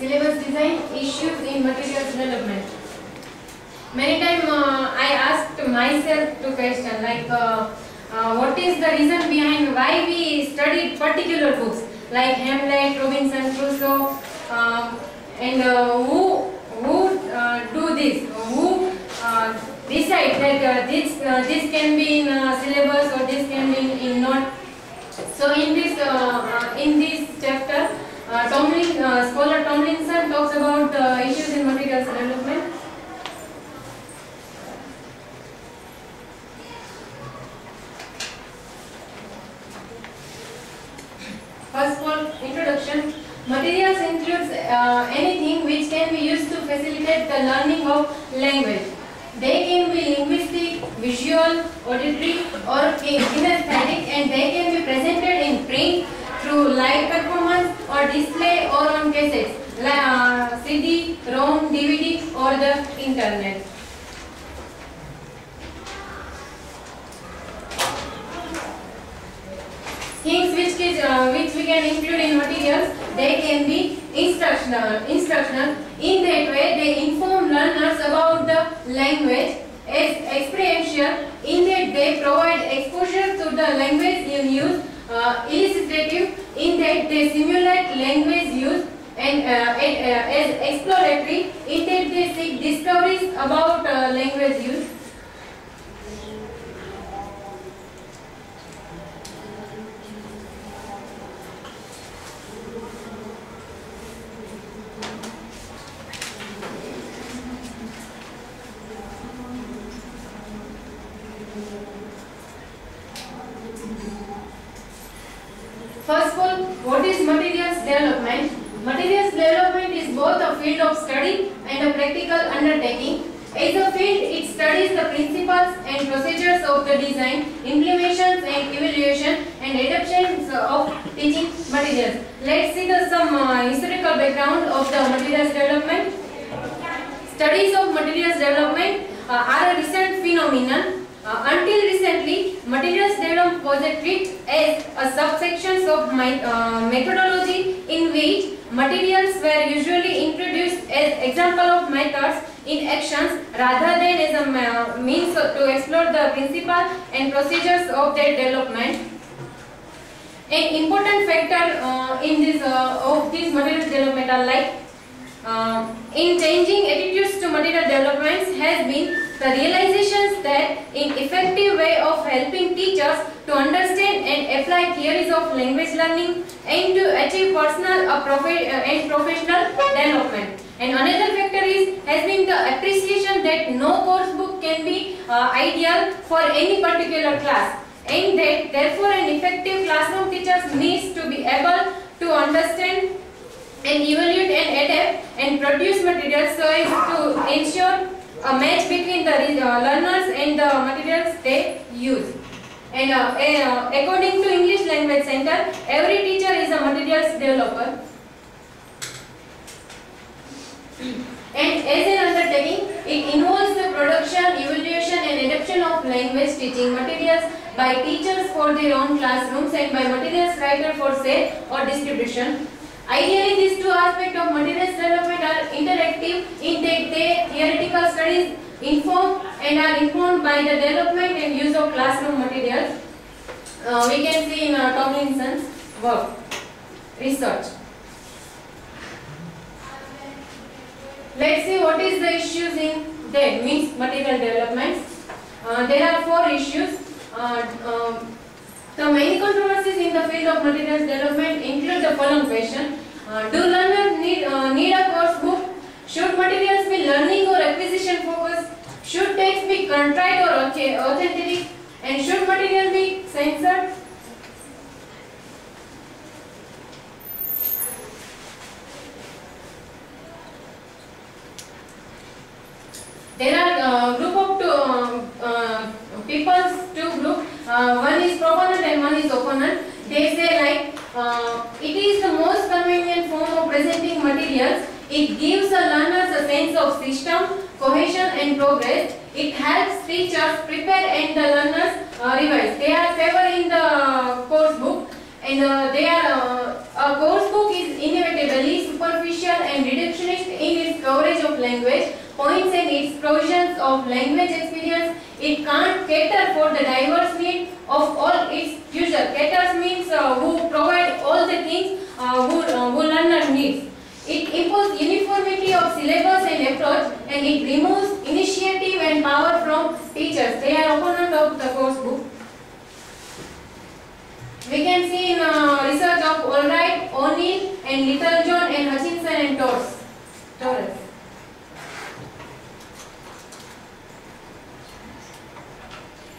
syllabus design, issues in materials development. Many times I asked myself two questions like what is the reason behind why we studied particular books like Hamlet, Robinson Crusoe, and who do this, who decide that this can be in syllabus or this can be in not. So in this chapter, scholar Tomlinson talks about issues in materials development. First of all, introduction. Materials includes anything which can be used to facilitate the learning of language. They can be linguistic, visual, auditory, or kinesthetic, and they can be presented in print through live performance or display or on cassettes, CD, ROM, DVD, or the internet. Things which we can include in materials, they can be instructional. In that way, they inform learners about the language as experiential. In that they provide exposure to the language in use. Illustrative. In that they simulate language use. And as exploratory. In that they seek discoveries about language use. First of all, what is materials development? Materials development is both a field of study and a practical undertaking. As a field, it studies the principles and procedures of the design, implementations and evaluation and adoptions of teaching materials. Let's see some historical background of the materials development. Studies of materials development are a recent phenomenon. Until recently, materials development was treated as a subsection of methodology in which materials were usually introduced as example of methods in actions rather than as a means to explore the principles and procedures of their development. An important factor in this of these materials development are like in changing attitudes to material developments has been the realizations that in effective way of helping teachers to understand and apply theories of language learning and to achieve personal and professional development. And another factor has been the appreciation that no course book can be ideal for any particular class, and that therefore an effective classroom teacher needs to be able to understand and evaluate and adapt and produce materials so as to ensure a match between the learners and the materials they use. And according to English Language Center, every teacher is a materials developer. And as an undertaking, it involves the production, evaluation and adoption of language teaching materials by teachers for their own classrooms and by materials writers for sale or distribution. Ideally, these two aspects of materials development are interactive in that they theoretical studies inform and are informed by the development and use of classroom materials. We can see in Tomlinson's work, research. Let's see what is the issues in that means material development. There are 4 issues. The main controversies in the field of materials development include the following question. Do learners need a course book? Should materials be learning or acquisition focused? Should text be contrite or authentic? And should material be censored? There are group of two groups. One is proponent and one is opponent. They say like it is the most convenient form of presenting materials. It gives the learners a sense of system, cohesion and progress. It helps teachers prepare and the learners revise. They are favoring the course book, and a course book is inevitably superficial and language points and its provisions of language experience. It can't cater for the diverse need of all its users. Caters means who provide all the things who learner needs. It imposes uniformity of syllabus and approach, and it removes initiative and power from teachers. They are opponent of the course book. We can see in research of Albright, O'Neill, and Littlejohn, and Hutchinson and Torres.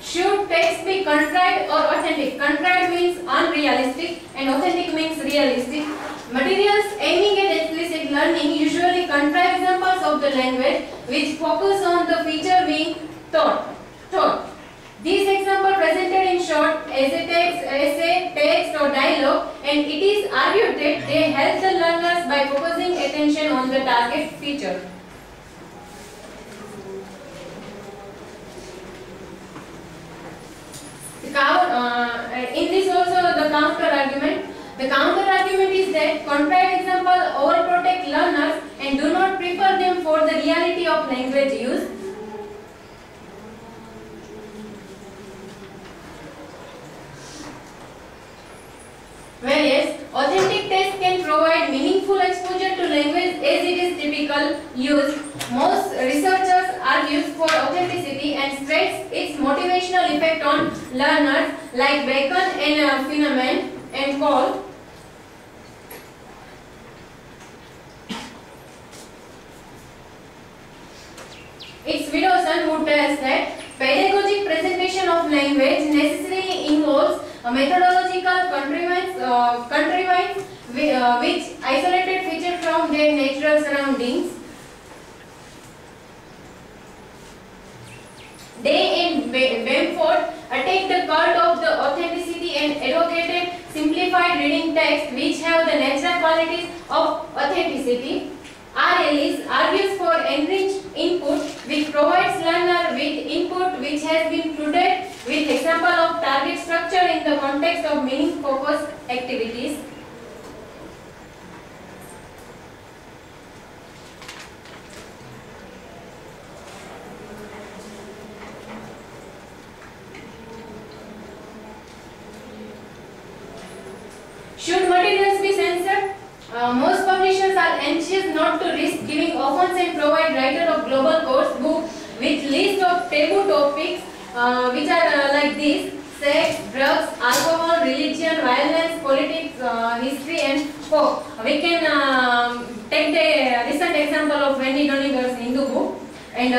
Should text be contrived or authentic? Contrived means unrealistic and authentic means realistic. Materials aiming at explicit learning usually contrive examples of the language which focus on the feature being taught. These examples presented in short essay, text or dialogue, and it is argued that they help the learners by focusing attention on the target feature. In this also the counter argument. The counter argument is that contrived examples overprotect learners and do not prepare them for the reality of language use. Whereas authentic text can provide meaningful exposure to language as it is typical use. Most researchers argue for authenticity and stress its motivational effect on learners, like Bacon and Feynman and Cole. It's Widdowson who tells that pedagogic presentation of language necessarily involves a methodological contrivance which isolated features from their natural surroundings. They and Bamford attacked the cult of the authenticity and advocated simplified reading text which have the natural qualities of authenticity. R. Ellis argues for enriched input which provides learner with input which has been flooded with example of target structure in the context of meaning focused activities. Should materials be censored? Most publishers are anxious not to risk giving offense and provide writer of global course book with list of taboo topics which are like this: sex, drugs, alcohol, religion, violence, politics, history and folk. We can take the recent example of Wendy Doniger's Hindu book, and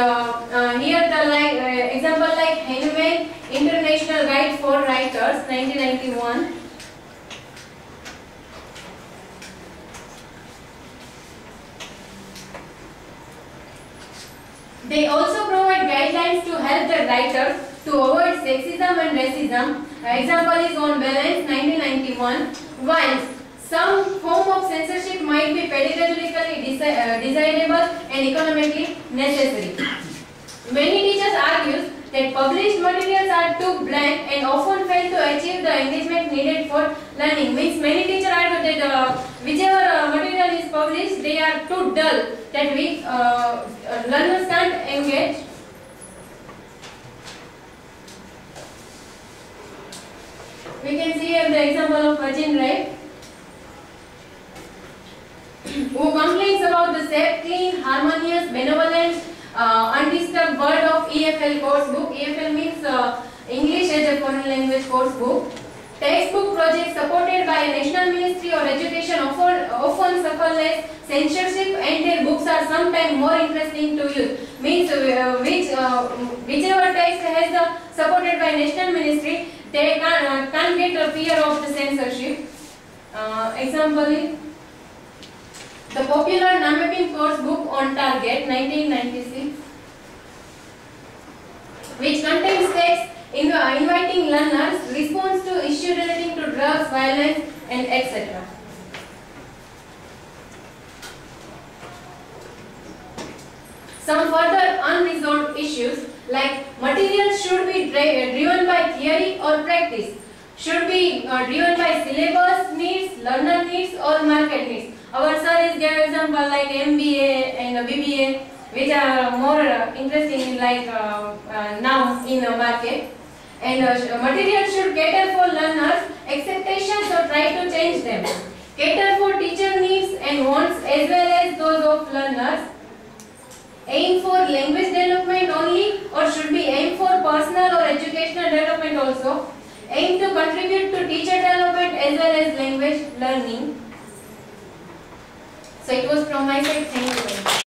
here the example like Henry International Guide for Writers 1991. They also provide guidelines to help the writer to avoid sexism and racism. Example is on Balance 1991. While some form of censorship might be pedagogically desirable and economically necessary, many teachers argue that published materials are too blank and often fail to achieve the engagement needed for learning. Means many teachers argue that whichever material is published, they are too dull that learners can't engage. We can see here the example of Virgin Ray, who complains about the safe, clean, harmonious, benevolent, undisturbed world of EFL course book. EFL means English as a foreign language course book. Textbook projects supported by a national ministry or education often suffer less censorship, and their books are sometimes more interesting to use. Means whichever text has the supported by national ministry, they can't get the fear of the censorship. Example is the popular Namapin course book on Target 1996, which contains text inviting learners response to issues relating to drugs, violence, and etc. Some further unresolved issues like materials should be driven by theory or practice, should be driven by syllabus needs, learner needs or market needs. Our sir is gave example like MBA and BBA. which are more interesting like now in the market. And material should cater for learners' expectations or try to change them. Cater for teacher needs and wants as well as those of learners. Aim for language development only or should be aim for personal or educational development also. Aim to contribute to teacher development as well as language learning. So it was from my side. Thank you.